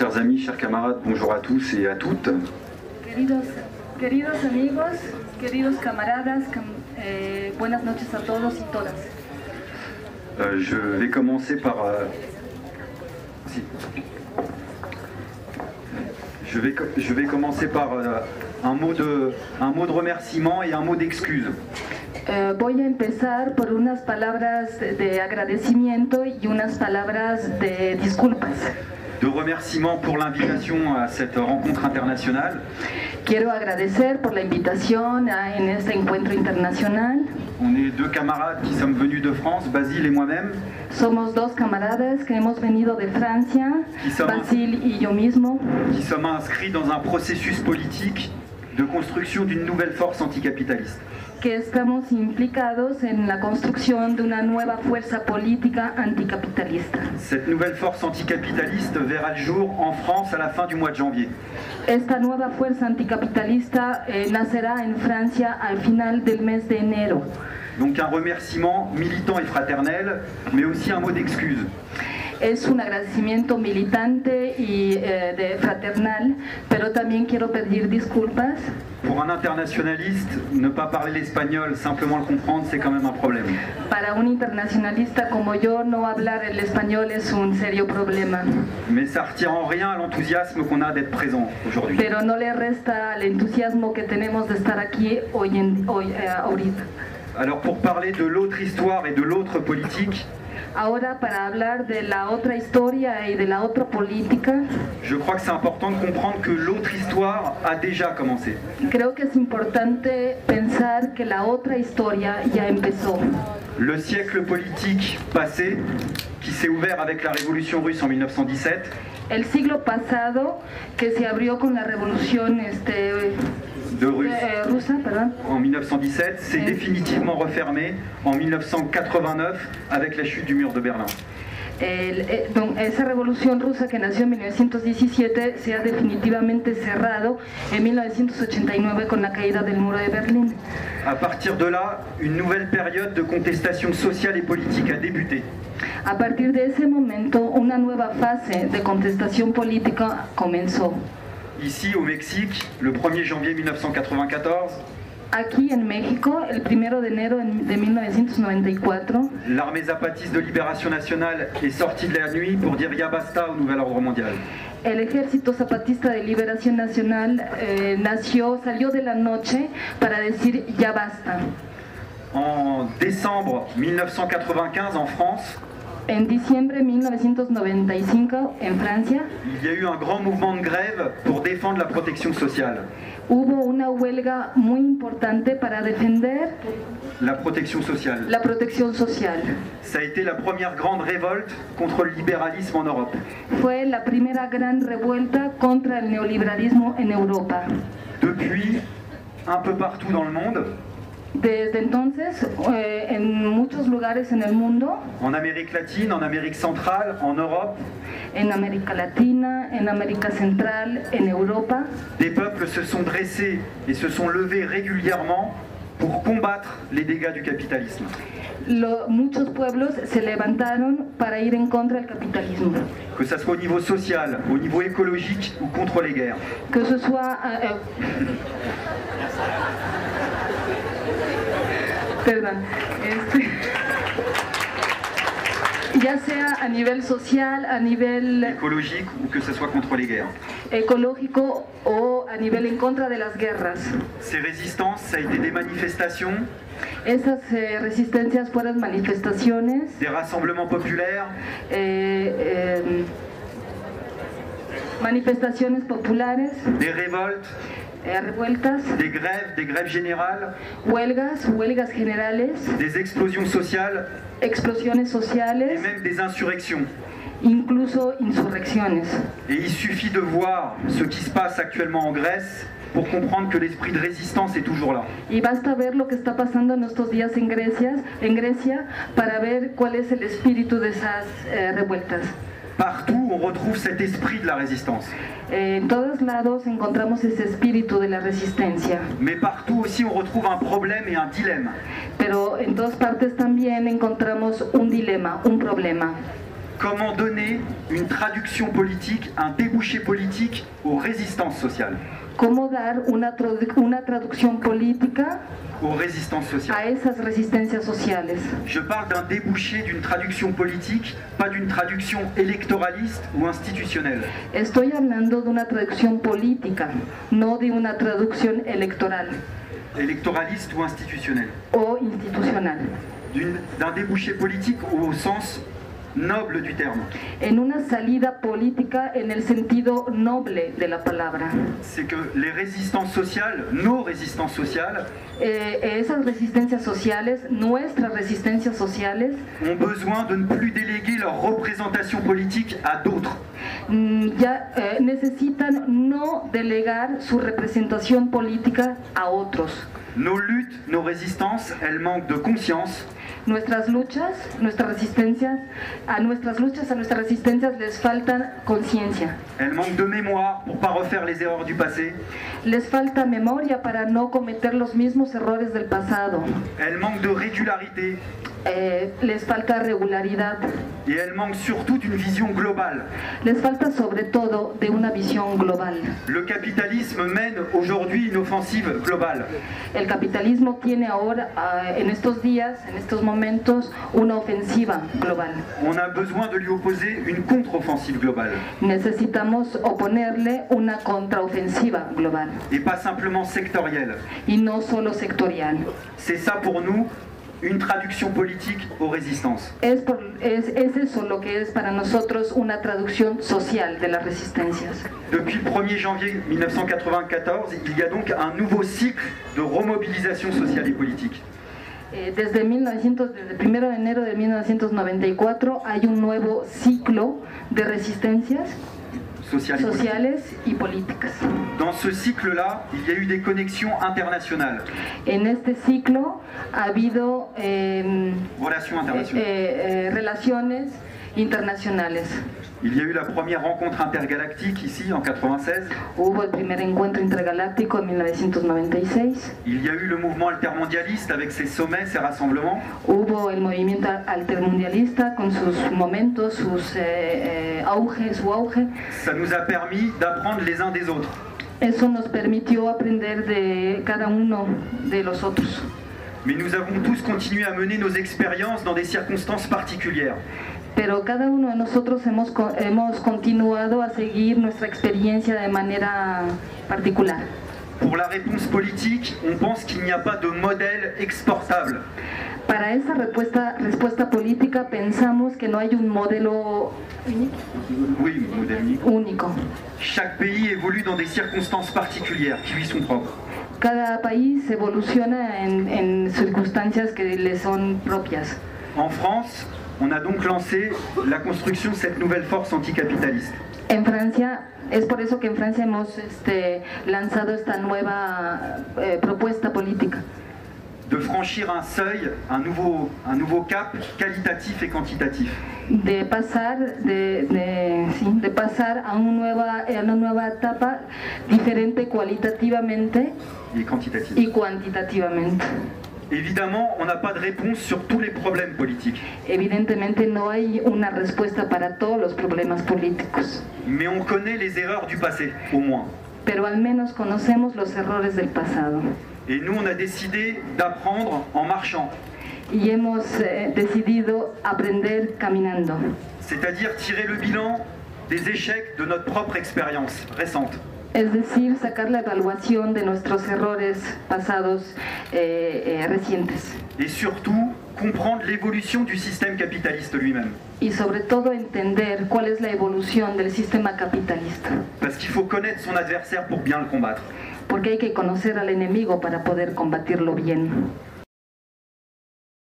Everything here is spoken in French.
Chers amis, chers camarades, bonjour à tous et à toutes. Queridos amigos, queridos camaradas, buenas noches a todos y todas. Je vais commencer par... Je vais commencer par un mot de remerciement et un mot d'excuse. Voy a empezar por unas palabras de agradecimiento y unas palabras de disculpas. De remerciement pour l'invitation à cette rencontre internationale. Quiero agradecer por la invitación en este encuentro internacional. On est deux camarades qui sommes venus de France, Basile et moi-même. Somos dos camaradas que hemos venido de Francia, Basile y yo mismo. Qui sommes inscrits dans un processus politique de construction d'une nouvelle force anticapitaliste. Que estamos implicados en la construcción de una nueva fuerza política anticapitalista. Cette nouvelle force anticapitaliste verra le jour en France à la fin du mois de janvier. Esta nueva fuerza anticapitalista nacerá en Francia al final del mes de enero. Donc un remerciement militant et fraternel, mais aussi un mot d'excuse. Es un agradecimiento militante y fraternal, pero también quiero pedir disculpas. Pour un internationaliste, ne pas parler l'espagnol, simplement le comprendre, c'est quand même un problème. Para un internacionalista como yo, no hablar el español es un serio problema. Mais ça retire en rien l'enthousiasme qu'on a d'être présent aujourd'hui. Pero no le resta el entusiasmo que tenemos de estar aquí ahorita. Alors pour parler de l'autre histoire et de l'autre politique, ahora para hablar de la otra historia y de la otra política, je crois que c'est important de comprendre que l'autre histoire a déjà commencé. Creo que es importante pensar que la otra historia ya empezó. Le siècle politique passé, qui s'est ouvert avec la révolution russe en 1917. El siglo pasado que se abrió con la revolución rusa, en 1917, s'est définitivement refermé en 1989 avec la chute du mur de Berlin. Esa revolución rusa que nació en 1917 se ha definitivamente cerrado en 1989 con la caída del muro de Berlín. À partir de là, une nouvelle période de contestation sociale et politique a débuté. A partir de ese momento, una nueva fase de contestación política comenzó. Ici, au Mexique, le 1er janvier 1994, aquí en México, el 1 de enero de 1994, l'armée zapatiste de libération nationale est sortie de la nuit pour dire « Ya basta » au nouvel ordre mondial. El Ejército Zapatista de Liberación Nacional salió de la noche para decir ya basta. En décembre 1995 en France, en diciembre de 1995 en Francia, il y a eu un grand mouvement de grève pour défendre la protection sociale. Hubo una huelga muy importante para defender la protección social. La protección social. Ça a été la première grande révolte contre le libéralisme en Europe. Fue la primera gran revuelta contra el neoliberalismo en Europa. Depuis, un peu partout dans le monde, desde entonces, en muchos lugares en el mundo, en Amérique latine, en Amérique centrale, en Europe, en América Latina, en América Central, en Europa, des peuples se sont dressés et se sont levés régulièrement pour combattre les dégâts du capitalisme. Muchos pueblos se levantaron para ir en contra del capitalismo. Que ça soit au niveau social, au niveau écologique ou contre les guerres. Que ce soit perdón, ya sea a nivel social, a nivel écologique ou que ce soit contre les guerres. Ecológico o a nivel en contra de las guerras. Ces résistances, ça a été des manifestations. Esas resistencias fueron manifestaciones. Des rassemblements populaires. Manifestaciones populares. Des révoltes. Revueltas, des grèves générales, huelgas generales, des explosions sociales, explosiones sociales, et même des insurrections. Incluso insurrecciones. Et il suffit de voir ce qui se passe actuellement en Grèce pour comprendre que l'esprit de résistance est toujours là. Y basta ver lo que está pasando en estos días en Grecia para ver cuál es el espíritu de esas revueltas. Partout, on retrouve cet esprit de la résistance. En todos lados encontramos ese espíritu de la resistencia. Mais partout aussi, on retrouve un problème et un dilemme. Pero en todas partes también encontramos un dilema, un problema. Comment donner une traduction politique, un débouché politique aux résistances sociales? ¿Cómo dar una traducción política Aux résistances a sociales. esas resistencias sociales? Je parle d'un débouché, d'une traduction politique, pas d'une traduction électoraliste ou institutionnelle. Estoy hablando de una traducción política, no de una traducción electoral Électoraliste ou institutionnelle. o institucional. D'un débouché politique au sens noble du terme. En una salida política en el sentido noble de la palabra. C'est que les résistances sociales, nos résistances sociales, Esas resistencias sociales, nuestras resistencias sociales, ont besoin de ne plus déléguer leur représentation politique à d'autres. ya necesitan no delegar su representación política a otros. Nos luttes, nos résistances, elles manquent de conscience, Nuestras luchas, nuestras resistencias, a nuestras resistencias les falta conciencia. elles manquent de mémoire pour ne pas refaire les erreurs du passé, Les falta memoria para no cometer los mismos errores del pasado. elles manquent de régularité Les falta regularidad. et elles manquent surtout d'une vision globale. Les falta sobre todo de una visión global. Le capitalisme mène aujourd'hui une offensive globale. El capitalismo tiene ahora, en estos días, en estos momentos, una ofensiva global. On a besoin de lui opposer une contre-offensive globale. Necesitamos oponerle una contraofensiva global Et pas simplement sectorielle. y no solo sectorial. C'est ça pour nous, une traduction politique aux résistances. Es eso lo que es para nosotros una traducción social de las resistencias. Depuis le 1er janvier 1994, il y a donc un nouveau cycle de remobilisation sociale et politique. Desde el 1 de enero de 1994 hay un nuevo ciclo de resistencias sociales y políticas. Dans ce cycle-là, il y a eu des connexions internationales, En este ciclo ha habido relations internationales. relaciones internacionales. Il y a eu la première rencontre intergalactique ici en 96. Hubo el primer encuentro intergaláctico en 1996. Il y a eu le mouvement altermondialiste avec ses sommets, ses rassemblements. Hubo el movimiento altermundialista con sus momentos, su auge. Ça nous a permis d'apprendre les uns des autres. Eso nos permitió aprender de cada uno de los otros. Mais nous avons tous continué à mener nos expériences dans des circonstances particulières. Pero cada uno de nosotros hemos continuado a seguir nuestra experiencia de manera particular. Pour la réponse politique, on pense qu'il n'y a pas de modèle exportable. Para esa respuesta política pensamos que no hay un modelo Oui, modèle unique. único. Chaque pays évolue dans des circonstances particulières qui lui sont propres. Cada país evoluciona en circunstancias que le son propias. En France, on a donc lancé la construction de cette nouvelle force anticapitaliste. En Francia, es por eso que en Francia hemos lanzado esta nueva propuesta política. De franchir un seuil, un nouveau cap qualitatif et quantitatif. De pasar a una nueva etapa diferente cualitativamente Et y cuantitativamente. Évidemment, on n'a pas de réponse sur tous les problèmes politiques. Evidentemente no hay una respuesta para todos los problemas políticos, Mais on connaît les erreurs du passé, au moins. pero al menos conocemos los errores del pasado. Et nous, on a décidé d'apprendre en marchant. Y hemos decidido aprender caminando. C'est-à-dire tirer le bilan des échecs de notre propre expérience récente. Es decir, sacar la evaluación de nuestros errores pasados recientes. Et surtout, comprendre l'évolution du système capitaliste lui-même. Y sobre todo entender cuál es la evolución del sistema capitalista. Parce qu'il faut connaître son adversaire pour bien le combattre. Porque hay que conocer al enemigo para poder combatirlo bien.